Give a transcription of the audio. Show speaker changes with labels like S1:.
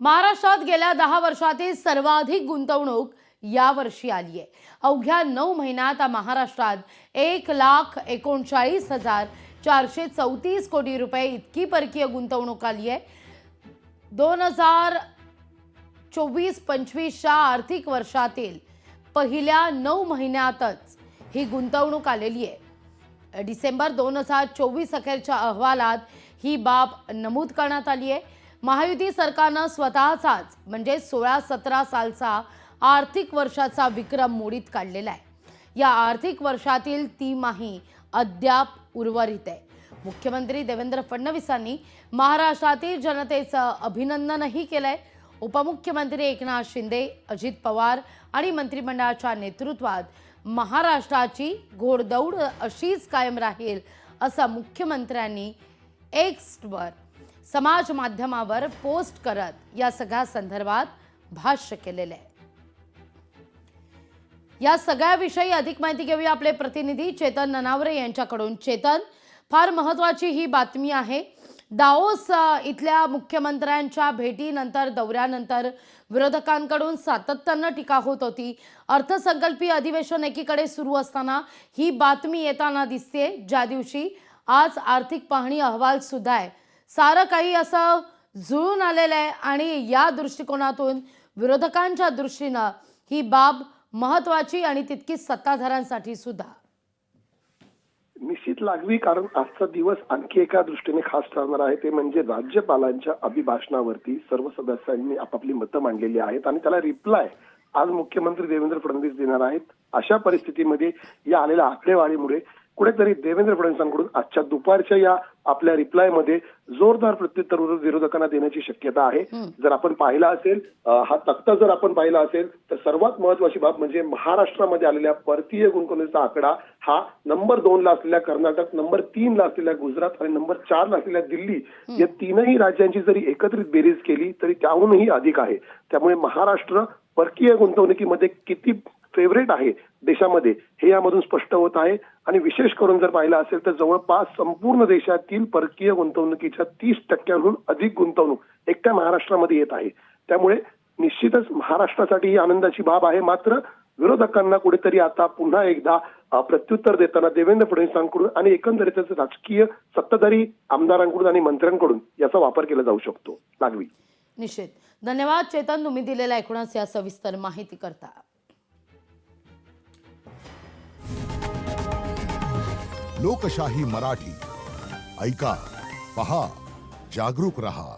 S1: महाराष्ट्रात गेल्या 10 वर्षातील सर्वाधिक गुंतवणूक यावर्षी आली आहे। अवघ्या 9 महिन्यात महाराष्ट्रात 1,39,434 कोटी रुपये इतकी परकीय गुंतवणूक आली आहे। 2024-25च्या आर्थिक वर्षातील पहिल्या 9 महिन्यातच ही गुंतवणूक आलेली आहे। डिसेंबर 2024 अखेरच्या अहवालात ही बाब नमूद करण्यात आली आहे। महायुती सरकारनं स्वतःचाच म्हणजे 16-17 सालचा आर्थिक वर्षाचा विक्रम मोडीत काढलेला आहे। या आर्थिक वर्षातील तिमाही अद्याप उर्वरित आहे। मुख्यमंत्री देवेंद्र फडणवीसांनी महाराष्ट्रातील जनतेचं अभिनंदनही केलंय। उपमुख्यमंत्री एकनाथ शिंदे, अजित पवार आणि मंत्रिमंडळाच्या नेतृत्वात महाराष्ट्राची घोडदौड अशीच कायम राहील असं मुख्यमंत्र्यांनी एक्सवर समाज माध्यमावर पोस्ट करत या सगळ्या संदर्भात भाष्य केलेले आहे। या सगळ्याविषयी अधिक माहिती घेऊया आपले प्रतिनिधी चेतन ननावरे यांच्याकडून। चेतन, फार महत्त्वाची ही बातमी आहे। दाओस इथल्या मुख्यमंत्र्यांच्या भेटीनंतर दौऱ्यानंतर विरोधकांकडून सातत्याने टीका होत होती। अर्थसंकल्पीय अधिवेशन एकीकडे सुरू असताना ही बातमी येताना दिसते, ज्या दिवशी आज आर्थिक पाहणी अहवाल सुद्धा आहे। सारं काही असं जुळून आलेलं आहे आणि या दृष्टिकोनातून विरोधकांच्या दृष्टीने ही बाब महत्त्वाची आणि तितकीच सत्ताधाऱ्यांसाठी सुद्धा।
S2: निश्चित लागवी, कारण आजचा दिवस आणखी एका दृष्टीने खास ठरणार आहे, ते म्हणजे राज्यपालांच्या अभिभाषणावरती सर्व सदस्यांनी आपापली मतं मांडलेली आहेत आणि त्याला रिप्लाय आज मुख्यमंत्री देवेंद्र फडणवीस देणार आहेत। अशा परिस्थितीमध्ये या आलेल्या आकडेवारीमुळे कुठेतरी देवेंद्र फडणवीसांकडून आजच्या दुपारच्या या आपल्या रिप्लायमध्ये जोरदार प्रत्युत्तर विरोधकांना देण्याची शक्यता आहे। जर आपण पाहिला असेल हा तक्ता जर आपण पाहिला असेल तर सर्वात महत्त्वाची बाब म्हणजे महाराष्ट्रामध्ये आलेल्या परकीय गुंतवणुकीचा आकडा हा नंबर 2 ला असलेल्या कर्नाटक, नंबर 3 ला असलेल्या गुजरात आणि नंबर 4 ला असलेल्या दिल्ली या तीनही राज्यांची जरी एकत्रित बेरीज केली तरी त्याहूनही अधिक आहे। त्यामुळे महाराष्ट्र परकीय गुंतवणुकीमध्ये किती फेवरेट आहे देशामध्ये हे यामधून स्पष्ट होत आहे। आणि विशेष करून जर पाहिलं असेल तर जवळपास संपूर्ण देशातील परकीय गुंतवणुकीच्या 30% अधिक गुंतवणूक एकट्या महाराष्ट्रामध्ये येत आहे। त्यामुळे निश्चितच महाराष्ट्रासाठी ही आनंदाची बाब आहे। मात्र विरोधकांना कुठेतरी आता पुन्हा एकदा प्रत्युत्तर देताना देवेंद्र फडणवीसांकडून आणि एकंदरीतच राजकीय सत्ताधारी आमदारांकडून आणि मंत्र्यांकडून याचा वापर केला जाऊ शकतो। लागवी,
S1: निश्चित धन्यवाद चेतन, तुम्ही दिलेल्या एकूणच या सविस्तर माहिती करता।
S3: लोकशाही मराठी ऐका, पहा, जागरूक रहा।